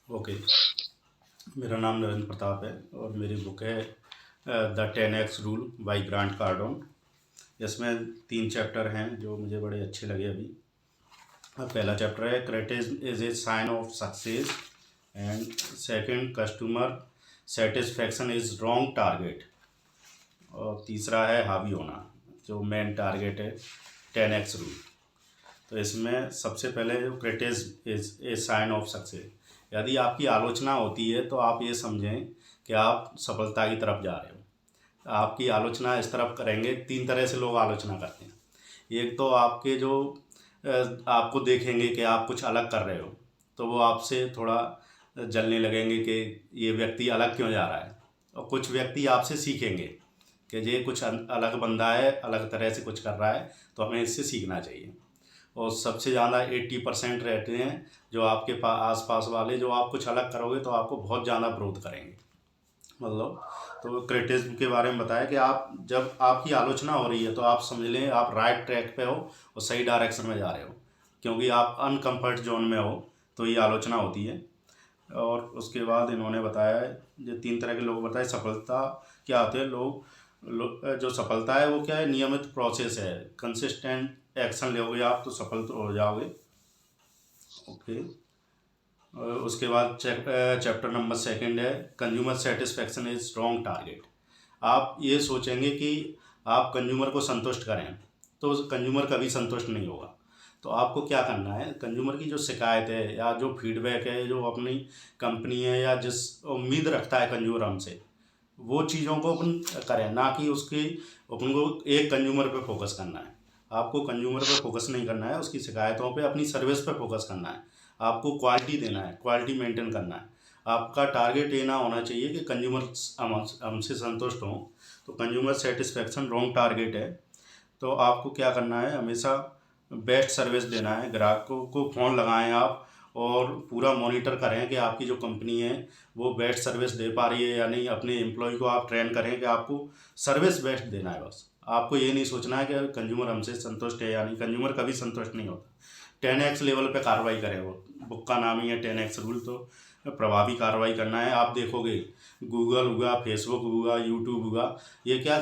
Okay. मेरा नाम नरेंद्र प्रताप है और मेरी बुक है the 10x rule by grant Cardone. इसमें 3 चैप्टर हैं जो मुझे बड़े अच्छे लगे अभी। पहला चैप्टर है criticism is a sign of success and second customer satisfaction is wrong target, और तीसरा है हावी होना जो मेन टारगेट है 10x रूल। तो इसमें सबसे पहले जो criticism is a sign of success, यदि आपकी आलोचना होती है तो आप ये समझें कि आप सफलता की तरफ जा रहे हो। आपकी आलोचना इस तरफ करेंगे, 3 तरह से लोग आलोचना करते हैं। एक तो आपके जो आपको देखेंगे कि आप कुछ अलग कर रहे हो तो वो आपसे थोड़ा जलने लगेंगे कि ये व्यक्ति अलग क्यों जा रहा है, और कुछ व्यक्ति आपसे सीखेंगे कि ये कुछ अलग बंदा है, अलग तरह से कुछ कर रहा है तो हमें इससे सीखना चाहिए। और सबसे ज़्यादा 80% रहते हैं जो आपके आस पास वाले, जो आप कुछ अलग करोगे तो आपको बहुत ज़्यादा विरोध करेंगे। मतलब तो क्रिटिसिज्म के बारे में बताया कि आप जब आपकी आलोचना हो रही है तो आप समझ लें आप राइट ट्रैक पे हो और सही डायरेक्शन में जा रहे हो, क्योंकि आप अनकम्फर्ट जोन में हो तो ये आलोचना होती है। और उसके बाद इन्होंने बताया है जो 3 तरह के लोग बताए। सफलता क्या होते हैं जो सफलता है वो क्या है, नियमित प्रोसेस है, कंसिस्टेंट एक्शन लोगे आप तो सफल तो हो जाओगे। ओके। और उसके बाद चैप्टर नंबर 2 है consumer satisfaction is wrong target. आप ये सोचेंगे कि आप कंज्यूमर को संतुष्ट करें तो कंज्यूमर कभी संतुष्ट नहीं होगा। तो आपको क्या करना है, कंज्यूमर की जो शिकायत है या जो फीडबैक है, जो अपनी कंपनी है या जिस उम्मीद रखता है कंज्यूमर हमसे, वो चीज़ों को अपन करें, ना कि उसकी अपन को एक कंज्यूमर पे फोकस करना है। आपको कंज्यूमर पे फोकस नहीं करना है, उसकी शिकायतों पे, अपनी सर्विस पे फोकस करना है। आपको क्वालिटी देना है, क्वालिटी मेंटेन करना है। आपका टारगेट ये ना होना चाहिए कि कंज्यूमर हमसे संतुष्ट हों, तो कंज्यूमर सेटिस्फेक्शन रॉन्ग टारगेट है। तो आपको क्या करना है, हमेशा बेस्ट सर्विस देना है। ग्राहकों को फ़ोन लगाएं आप और पूरा मॉनिटर करें कि आपकी जो कंपनी है वो बेस्ट सर्विस दे पा रही है या नहीं। अपने एम्प्लॉय को आप ट्रेन करें कि आपको सर्विस बेस्ट देना है। बस आपको ये नहीं सोचना है कि कंज्यूमर हमसे संतुष्ट है या नहीं। कंज्यूमर कभी संतुष्ट नहीं होता। 10x लेवल पे कार्रवाई करें, वो बुक का नाम ही है 10x रूल। तो प्रभावी कार्रवाई करना है। आप देखोगे गूगल हुआ, फेसबुक हुआ, यूट्यूब हुआ, ये क्या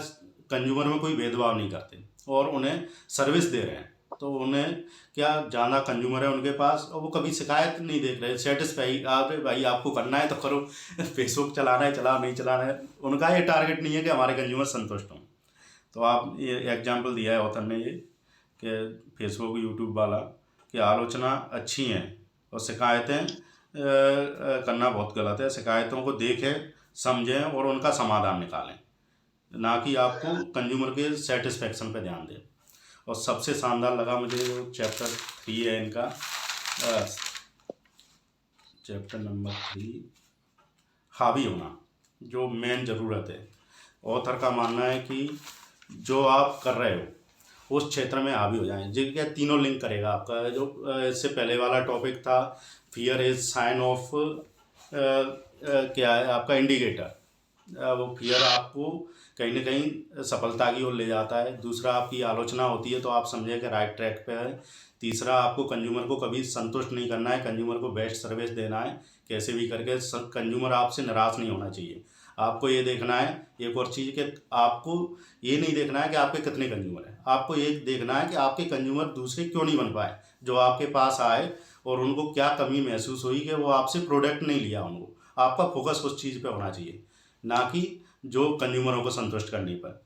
कंज्यूमर में कोई भेदभाव नहीं करते और उन्हें सर्विस दे रहे हैं। तो उन्हें क्या ज़्यादा कंज्यूमर है उनके पास और वो कभी शिकायत नहीं देख रहे, सेटिस्फाई। आप भाई आपको करना है तो करो, फेसबुक चलाना है चलाओ, नहीं चलाना है। उनका ये टारगेट नहीं है कि हमारे कंज्यूमर संतुष्ट हों। तो आप ये एग्जाम्पल दिया है ऑथर ने ये कि फेसबुक यूट्यूब वाला कि आलोचना अच्छी हैं और शिकायतें करना बहुत गलत है। शिकायतों को देखें, समझें और उनका समाधान निकालें, ना कि आपको कंज्यूमर के सेटिस्फेक्शन पे ध्यान दें। और सबसे शानदार लगा मुझे जो चैप्टर 3 है इनका, चैप्टर नंबर 3, हावी होना, जो मेन ज़रूरत है। ऑथर का मानना है कि जो आप कर रहे हो उस क्षेत्र में हावी हो जाएं। जी क्या, तीनों लिंक करेगा आपका। जो इससे पहले वाला टॉपिक था फियर इज साइन ऑफ क्या है आपका इंडिकेटर। वो फियर आपको कहीं ना कहीं सफलता की ओर ले जाता है। दूसरा, आपकी आलोचना होती है तो आप समझें कि राइट ट्रैक पे है। तीसरा, आपको कंज्यूमर को कभी संतुष्ट नहीं करना है, कंज्यूमर को बेस्ट सर्विस देना है कैसे भी करके। कंज्यूमर आपसे निराश नहीं होना चाहिए। आपको ये देखना है एक और चीज़ कि आपको ये नहीं देखना है कि आपके कितने कंज्यूमर हैं, आपको ये देखना है कि आपके कंज्यूमर दूसरे क्यों नहीं बन पाए, जो आपके पास आए और उनको क्या कमी महसूस हुई कि वो आपसे प्रोडक्ट नहीं लिया। उनको आपका फोकस उस चीज़ पे होना चाहिए, ना कि जो कंज्यूमरों को संतुष्ट करने पर।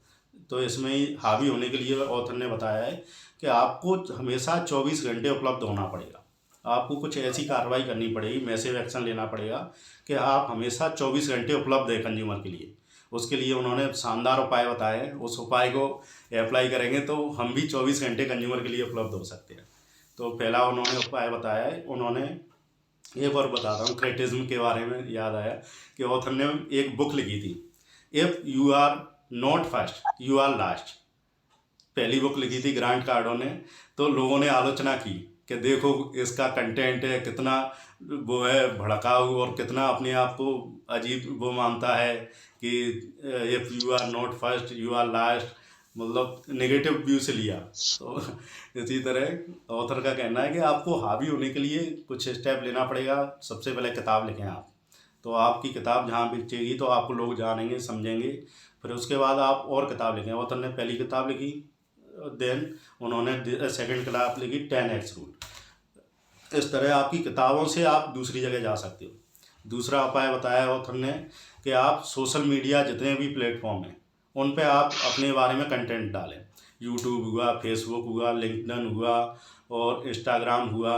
तो इसमें हावी होने के लिए ऑथर ने बताया है कि आपको हमेशा 24 घंटे उपलब्ध होना पड़ेगा। आपको कुछ ऐसी कार्रवाई करनी पड़ेगी, मैसिव एक्शन लेना पड़ेगा कि आप हमेशा 24 घंटे उपलब्ध है कंज्यूमर के लिए। उसके लिए उन्होंने शानदार उपाय बताए हैं। उस उपाय को अप्लाई करेंगे तो हम भी 24 घंटे कंज्यूमर के लिए उपलब्ध हो सकते हैं। तो पहला उन्होंने उपाय बताया है। उन्होंने एक और बताता हूँ, क्रिटिसिज्म के बारे में याद आया कि ऑथर ने एक बुक लिखी थी, if you are not first you are last. पहली बुक लिखी थी ग्रांट कार्डो ने। तो लोगों ने आलोचना की कि देखो इसका कंटेंट है कितना वो है भड़काऊ और कितना अपने आप को अजीब वो मानता है कि if you are not first you are last, मतलब नेगेटिव व्यू से लिया। तो इसी तरह ऑथर का कहना है कि आपको हावी होने के लिए कुछ स्टेप लेना पड़ेगा। सबसे पहले किताब लिखें आप, तो आपकी किताब जहाँ बेचेगी तो आपको लोग जानेंगे, समझेंगे। फिर उसके बाद आप और किताब लिखें। ऑथर ने पहली किताब लिखी, देन उन्होंने सेकंड किताब लिखी 10x रूल। इस तरह आपकी किताबों से आप दूसरी जगह जा सकते हो। दूसरा उपाय बताया ऑथर ने कि आप सोशल मीडिया जितने भी प्लेटफॉर्म हैं उन पे आप अपने बारे में कंटेंट डालें। यूट्यूब हुआ, फेसबुक हुआ, लिंक्डइन हुआ और इंस्टाग्राम हुआ,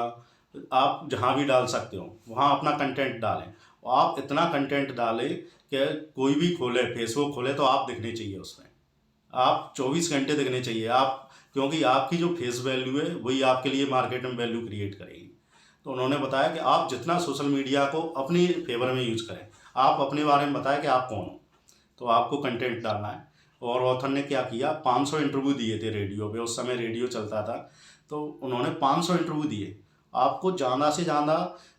आप जहाँ भी डाल सकते हो वहाँ अपना कंटेंट डालें। और आप इतना कंटेंट डालें कि कोई भी खोले, फेसबुक खोले तो आप दिखने चाहिए उसमें, आप 24 घंटे दिखने चाहिए आप, क्योंकि आपकी जो फेस वैल्यू है वही आपके लिए मार्केट में वैल्यू क्रिएट करेगी। तो उन्होंने बताया कि आप जितना सोशल मीडिया को अपने फेवर में यूज़ करें, आप अपने बारे में बताएं कि आप कौन हो, तो आपको कंटेंट डालना है। और ऑथर ने क्या किया, 500 इंटरव्यू दिए थे रेडियो पे, उस समय रेडियो चलता था। तो उन्होंने 500 इंटरव्यू दिए। आपको ज़्यादा से ज़्यादा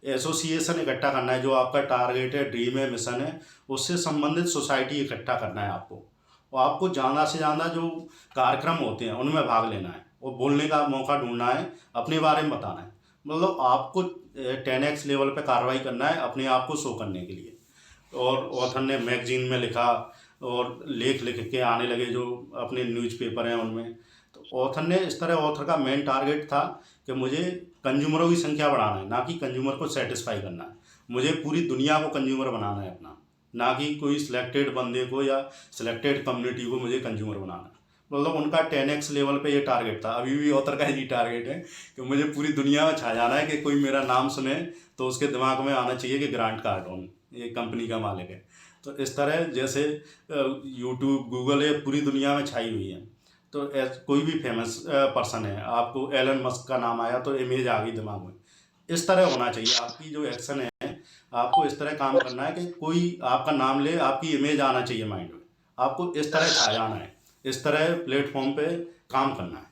एसोसिएशन इकट्ठा करना है, जो आपका टारगेट है, ड्रीम है, मिशन है, उससे संबंधित सोसाइटी इकट्ठा करना है आपको। और आपको ज़्यादा से ज़्यादा जो कार्यक्रम होते हैं उनमें भाग लेना है और बोलने का मौका ढूंढना है, अपने बारे में बताना है। मतलब आपको 10x लेवल पे कार्रवाई करना है अपने आप को शो करने के लिए। और ऑथर ने मैगजीन में लिखा और लेख लिख के आने लगे जो अपने न्यूज़पेपर हैं उनमें। तो ऑथर ने इस तरह, ऑथर का मेन टारगेट था कि मुझे कंज्यूमरों की संख्या बढ़ाना है, ना कि कंज्यूमर को सेटिस्फाई करना है। मुझे पूरी दुनिया को कंज्यूमर बनाना है अपना, ना कि कोई सिलेक्टेड बंदे को या सिलेक्टेड कम्युनिटी को मुझे कंज्यूमर बनाना है। मतलब उनका 10x लेवल पे ये टारगेट था। अभी भी ऑथर का यही टारगेट है कि मुझे पूरी दुनिया में छा जाना है, कि कोई मेरा नाम सुने तो उसके दिमाग में आना चाहिए कि ग्रांट कार्डोन ये कंपनी का मालिक है। तो इस तरह जैसे यूट्यूब, गूगल, ये पूरी दुनिया में छाई हुई है। तो कोई भी फेमस पर्सन है, आपको एलन मस्क का नाम आया तो इमेज आ गई दिमाग में। इस तरह होना चाहिए आपकी जो एक्शन है, आपको इस तरह काम करना है कि कोई आपका नाम ले, आपकी इमेज आना चाहिए माइंड में, आपको इस तरह छा जाना है, इस तरह प्लेटफॉर्म पे काम करना है।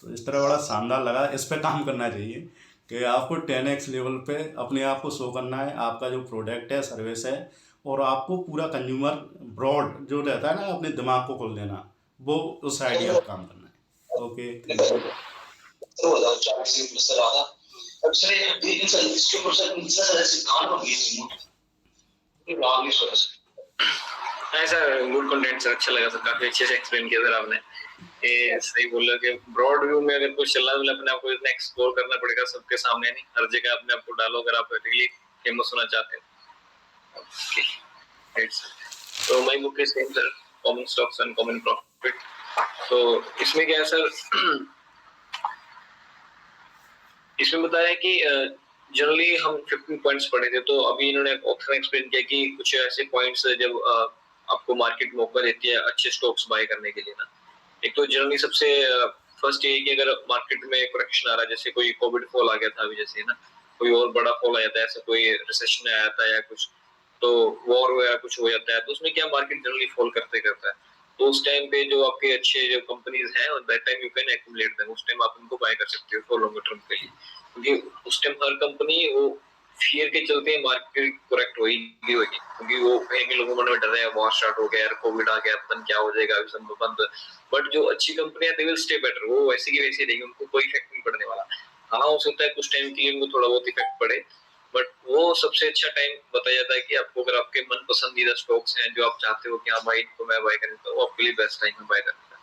तो इस तरह बड़ा शानदार लगा, इस पे काम करना चाहिए कि आपको 10x लेवल पे अपने आप को शो करना है, आपका जो प्रोडक्ट है, सर्विस है, और आपको पूरा कंज्यूमर ब्रॉड जो रहता है ना, अपने दिमाग को खोल देना, वो उस आइडिया पर काम करना है। Okay, thank you. नहीं सर, गुड कंटेंट सर, अच्छा लगा सर, काफी अच्छे से एक्सप्लेन किया सर आपने। ये सही बोला कि ब्रॉड व्यू में अगर कुछ चलना है अपने आप को इतना एक्सप्लोर करना पड़ेगा सबके सामने, नहीं हर जगह अपने आप को डालो अगर आप रियली फेमस होना चाहते हैं। ओके, तो my book is same sir, common stocks and common profit. तो इसमें क्या है सर, इसमें बताया कि जनरली हम 15 पॉइंट्स पढ़े थे, तो अभी इन्होंने ऑथर ने एक्सप्लेन किया कि कुछ ऐसे पॉइंट्स जब आपको मार्केट मौका देती है अच्छे स्टॉक्स बाय करने के लिए ना। एक तो जनरली सबसे फर्स्ट ये कि अगर मार्केट में करेक्शन आ रहा है, जैसे कोई कोविड फॉल आ गया था अभी, जैसे ना कोई और बड़ा फॉल आ जाता है, ऐसा कोई रिसेशन आया था या कुछ, तो वॉर वगैरह कुछ हो जाता है, तो उसमें क्या मार्केट जनरली फॉल करता है। तो उस टाइम पे जो आपके अच्छे जो कंपनीज हैं, that time you can accumulate them, उस टाइम आप उनको बाय कर सकते हो फॉर लॉन्गर टर्म के लिए, क्योंकि उस टाइम हर कंपनी वो फियर के चलते मार्केट करेक्ट होगी, क्योंकि वो कहीं लोगों के मन में डर है, वॉर स्टार्ट हो गया यार, कोविड आ गया, पता नहीं क्या हो जाएगा, अभी सब बंद। बट जो अच्छी कंपनियां दे विल स्टे बेटर, वो वैसे की वैसे रहेगी, उनको कोई इफेक्ट नहीं पड़ने वाला। हाँ, हो सकता है कुछ टाइम के लिए उनको थोड़ा बहुत इफेक्ट पड़े, बट वो सबसे अच्छा टाइम बताया जाता है कि आपको अगर आपके मन पसंदीदा स्टॉक्स हैं जो आप चाहते हो कि हाँ भाई इनको मैं बाय करूं, तो वो आपके लिए बेस्ट टाइम है बाय करने का।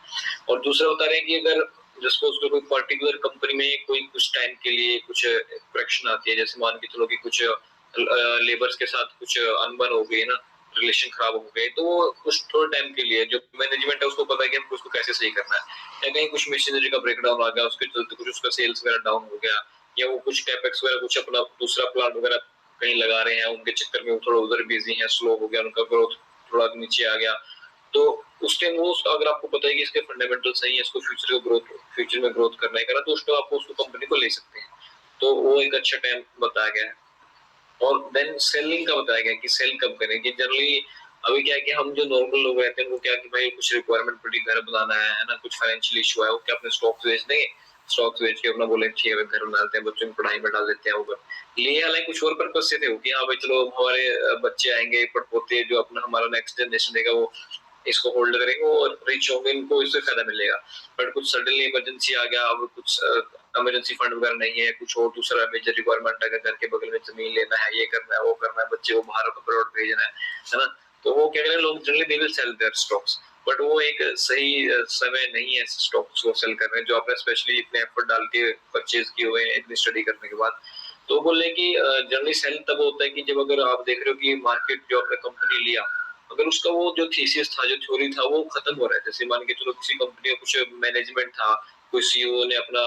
और दूसरा बता रहे हैं कि अगर सपोज कोई पर्टिकुलर कंपनी में कोई कुछ टाइम के लिए कुछ करेक्शन आती है, जैसे मान के चलो कि कुछ लेबर्स के साथ कुछ अनबन हो गई ना, रिलेशन खराब हो गए, तो वो कुछ थोड़े टाइम के लिए जो मैनेजमेंट है उसको पता है कि हमको उसको कैसे सही करना है, या कहीं कुछ मशीनरी का ब्रेकडाउन आ गया, उसके चलते कुछ उसका सेल्स वगैरह डाउन हो गया, या वो कुछ कैपेक्स वगैरह कुछ अपना दूसरा प्लांट वगैरह कहीं लगा रहे हैं, उनके चक्कर में वो थोड़ा उधर बिजी है, स्लो हो गया, उनका ग्रोथ थोड़ा नीचे आ गया, तो उस टाइम वो अगर आपको पता है कि इसके फंडामेंटल सही है, इसको फ्यूचर में ग्रोथ करना है, तो उस टाइम आपको उसको कंपनी को ले सकते हैं। तो वो एक अच्छा टाइम बताया गया है। और देन सेलिंग का बताया गया कि सेल कब करें, कि जनरली अभी क्या है कि हम जो नॉर्मल लोग रहते हैं वो क्या कि भाई कुछ रिक्वायरमेंट पड़ी, घर बनाना है ना, कुछ फाइनेंशियल इशू है, वो क्या अपने स्टॉक्स बेच देंगे, स्टॉक्स बेच के अपना बोले ठीक है घर बना लेते हैं, बच्चों की पढ़ाई में डाल देते हैं, वो लिए हालांकि कुछ और पर्पज से थे कि हाँ भाई चलो हमारे बच्चे आएंगे, पड़पोते जो अपना हमारा नेक्स्ट जनरेशन देगा वो इसको होल्ड करेंगे और रिच होंगे, इनको इससे फायदा मिलेगा। बट कुछ सडनली इमरजेंसी आ गया, अब कुछ इमरजेंसी फंड वगैरह नहीं है, कुछ और दूसरा मेजर रिक्वायरमेंट है, घर के बगल में जमीन लेना है, ये करना है, वो करना है, बच्चे को बाहर अब्रॉड भेजना है ना, तो वो क्या करें लोग generally they will sell their stocks. But वो एक सही समय नहीं है स्टॉक्स को सेल करने, जो आपने स्पेशली इतने एफर्ट डाल के परचेज किए हुए हैं इतनी स्टडी करने के बाद। तो बोले कि जनरली सेल तब होता है कि जब अगर आप देख रहे हो कि मार्केट जो आपने कंपनी लिया, अगर उसका वो जो थीसिस था, जो थ्योरी था, वो खत्म हो रहा है। जैसे मान के चलो किसी कंपनी का कुछ मैनेजमेंट था, कोई सीईओ ने अपना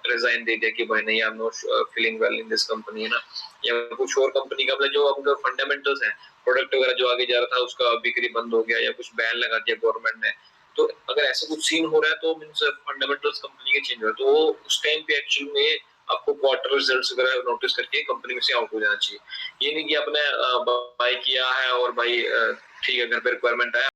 रिजाइन दे दिया कि भाई नहीं, I am not feeling well in this company, है ना, या कुछ और कंपनी का मतलब जो उनका फंडामेंटल्स है, प्रोडक्ट वगैरह जो आगे जा रहा था उसका बिक्री बंद हो गया, या कुछ बैन लगा दिया गवर्नमेंट ने, तो अगर ऐसा कुछ सीन हो रहा है तो मींस फंडामेंटल्स कंपनी के चेंज हो रहे हैं, तो वो उस टाइम पे एक्चुअल में आपको क्वार्टर रिजल्ट्स वगैरह नोटिस करके कंपनी में से आउट हो जाना चाहिए। ये नहीं कि आपने बाय किया है और भाई ठीक है घर पे रिक्वायरमेंट आया